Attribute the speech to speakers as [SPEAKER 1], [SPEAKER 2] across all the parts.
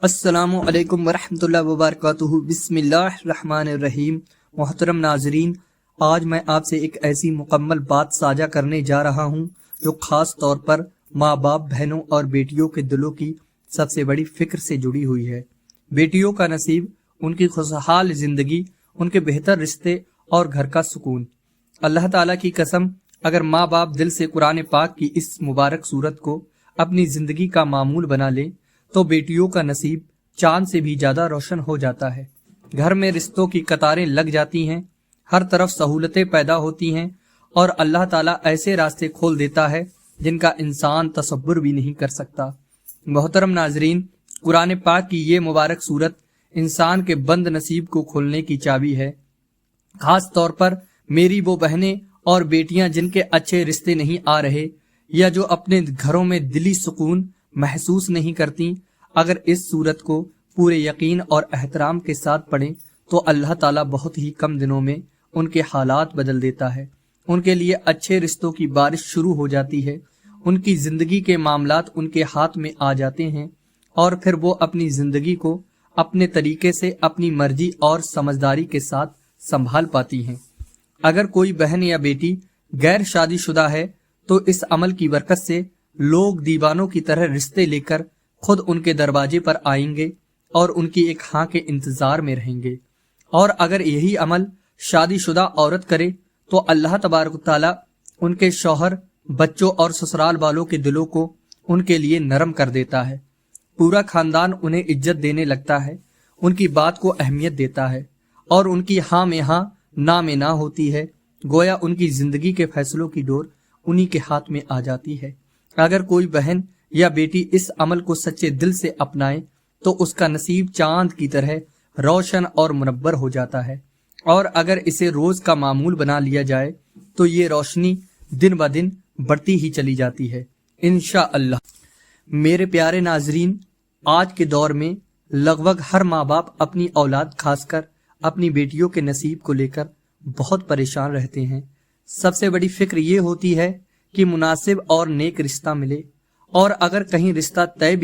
[SPEAKER 1] السلام علیکم ورحمۃ اللہ وبرکاتہ۔ بسم اللہ الرحمن الرحیم۔ محترم ناظرین، آج میں آپ سے ایک ایسی مکمل بات ساجھا کرنے جا رہا ہوں جو خاص طور پر ماں باپ، بہنوں اور بیٹیوں کے دلوں کی سب سے بڑی فکر سے جڑی ہوئی ہے۔ بیٹیوں کا نصیب، ان کی خوشحال زندگی، ان کے بہتر رشتے اور گھر کا سکون۔ اللہ تعالیٰ کی قسم، اگر ماں باپ دل سے قرآن پاک کی اس مبارک صورت کو اپنی زندگی کا معمول بنا لیں تو بیٹیوں کا نصیب چاند سے بھی زیادہ روشن ہو جاتا ہے۔ گھر میں رشتوں کی قطاریں لگ جاتی ہیں، ہر طرف سہولتیں پیدا ہوتی ہیں اور اللہ تعالیٰ ایسے راستے کھول دیتا ہے جن کا انسان تصور بھی نہیں کر سکتا۔ محترم ناظرین، قرآن پاک کی یہ مبارک صورت انسان کے بند نصیب کو کھولنے کی چابی ہے۔ خاص طور پر میری وہ بہنیں اور بیٹیاں جن کے اچھے رشتے نہیں آ رہے یا جو اپنے گھروں میں دلی سکون محسوس نہیں کرتی، اگر اس صورت کو پورے یقین اور احترام کے ساتھ پڑھیں تو اللہ تعالیٰ بہت ہی کم دنوں میں ان کے حالات بدل دیتا ہے۔ ان کے لیے اچھے رشتوں کی بارش شروع ہو جاتی ہے، ان کی زندگی کے معاملات ان کے ہاتھ میں آ جاتے ہیں اور پھر وہ اپنی زندگی کو اپنے طریقے سے، اپنی مرضی اور سمجھداری کے ساتھ سنبھال پاتی ہیں۔ اگر کوئی بہن یا بیٹی غیر شادی شدہ ہے تو اس عمل کی برکت سے لوگ دیوانوں کی طرح رشتے لے کر خود ان کے دروازے پر آئیں گے اور ان کی ایک ہاں کے انتظار میں رہیں گے۔ اور اگر یہی عمل شادی شدہ عورت کرے تو اللہ تبارک و تعالیٰ ان کے شوہر، بچوں اور سسرال والوں کے دلوں کو ان کے لیے نرم کر دیتا ہے۔ پورا خاندان انہیں عزت دینے لگتا ہے، ان کی بات کو اہمیت دیتا ہے اور ان کی ہاں میں ہاں، نہ میں نہ ہوتی ہے۔ گویا ان کی زندگی کے فیصلوں کی ڈور انہی کے ہاتھ میں آ جاتی ہے۔ اگر کوئی بہن یا بیٹی اس عمل کو سچے دل سے اپنائے تو اس کا نصیب چاند کی طرح روشن اور منور ہو جاتا ہے، اور اگر اسے روز کا معمول بنا لیا جائے تو یہ روشنی دن بہ دن بڑھتی ہی چلی جاتی ہے انشاءاللہ۔ میرے پیارے ناظرین، آج کے دور میں لگ بھگ ہر ماں باپ اپنی اولاد، خاص کر اپنی بیٹیوں کے نصیب کو لے کر بہت پریشان رہتے ہیں۔ سب سے بڑی فکر یہ ہوتی ہے کہ مناسب اور نیک رشتہ ملے، اور اگر کہیں رشتہ طے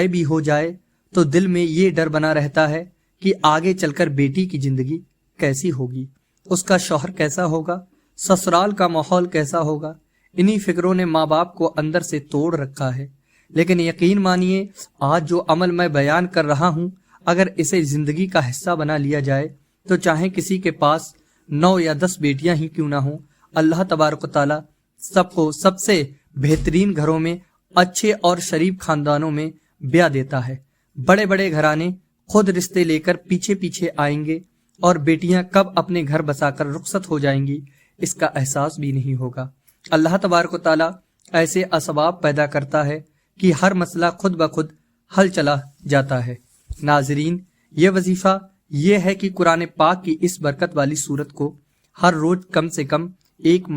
[SPEAKER 1] بھی ہو جائے تو دل میں یہ ڈر بنا رہتا ہے کہ آگے چل کر بیٹی کی زندگی کیسی ہوگی، اس کا شوہر کیسا ہوگا، سسرال کا ماحول کیسا ہوگا۔ انہی فکروں نے ماں باپ کو اندر سے توڑ رکھا ہے۔ لیکن یقین مانیے، آج جو عمل میں بیان کر رہا ہوں، اگر اسے زندگی کا حصہ بنا لیا جائے تو چاہے کسی کے پاس 9 یا 10 بیٹیاں ہی کیوں نہ ہوں، اللہ تبارک و تعالیٰ سب کو سب سے بہترین گھروں میں، اچھے اور شریف خاندانوں میں بیاہ دیتا ہے۔ بڑے بڑے گھرانے خود رشتے لے کر پیچھے پیچھے آئیں گے اور بیٹیاں کب اپنے گھر بسا کر رخصت ہو جائیں گی اس کا احساس بھی نہیں ہوگا۔ اللہ تبارک و تعالیٰ ایسے اسباب پیدا کرتا ہے کہ ہر مسئلہ خود بخود حل چلا جاتا ہے۔ ناظرین، یہ وظیفہ یہ ہے کہ قرآن پاک کی اس برکت والی صورت کو ہر روز کم سے کم ایک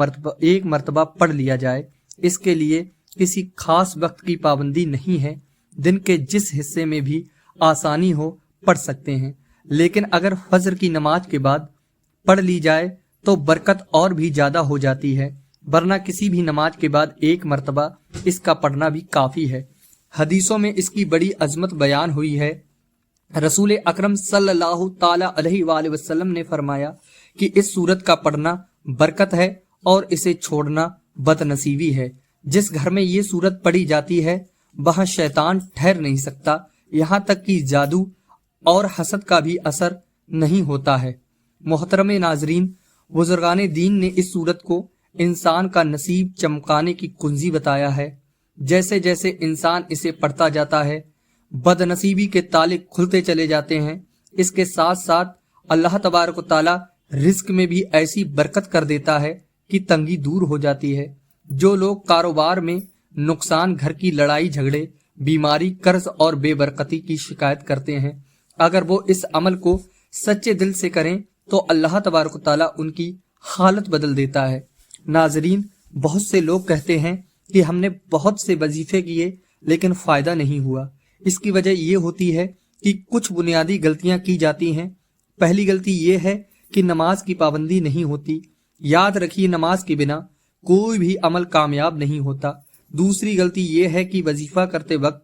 [SPEAKER 1] مرتبہ پڑھ لیا جائے۔ اس کے لیے کسی خاص وقت کی پابندی نہیں ہے، دن کے جس حصے میں بھی آسانی ہو پڑھ سکتے ہیں، لیکن اگر فجر کی نماز کے بعد پڑھ لی جائے تو برکت اور بھی زیادہ ہو جاتی ہے، ورنہ کسی بھی نماز کے بعد ایک مرتبہ اس کا پڑھنا بھی کافی ہے۔ حدیثوں میں اس کی بڑی عظمت بیان ہوئی ہے۔ رسول اکرم صلی اللہ تعالی علیہ وآلہ وسلم نے فرمایا کہ اس سورت کا پڑھنا برکت ہے اور اسے چھوڑنا بد نصیبی ہے۔ جس گھر میں یہ سورت پڑھی جاتی ہے وہاں شیطان ٹھہر نہیں سکتا، یہاں تک کہ جادو اور حسد کا بھی اثر نہیں ہوتا ہے۔ محترم ناظرین، بزرگان دین نے اس سورت کو انسان کا نصیب چمکانے کی کنجی بتایا ہے۔ جیسے جیسے انسان اسے پڑھتا جاتا ہے بد نصیبی کے تالے کھلتے چلے جاتے ہیں۔ اس کے ساتھ ساتھ اللہ تبارک و تعالیٰ رزق میں بھی ایسی برکت کر دیتا ہے کہ تنگی دور ہو جاتی ہے۔ جو لوگ کاروبار میں نقصان، گھر کی لڑائی جھگڑے، بیماری، قرض اور بے برکتی کی شکایت کرتے ہیں، اگر وہ اس عمل کو سچے دل سے کریں تو اللہ تبارک و تعالیٰ ان کی حالت بدل دیتا ہے۔ ناظرین، بہت سے لوگ کہتے ہیں کہ ہم نے بہت سے وظیفے کیے لیکن فائدہ نہیں ہوا۔ اس کی وجہ یہ ہوتی ہے کہ کچھ بنیادی غلطیاں کی جاتی ہیں۔ پہلی غلطی یہ ہے کہ نماز کی پابندی نہیں ہوتی۔ یاد رکھیے، نماز کے بنا کوئی بھی عمل کامیاب نہیں ہوتا۔ دوسری غلطی یہ ہے کہ وظیفہ کرتے وقت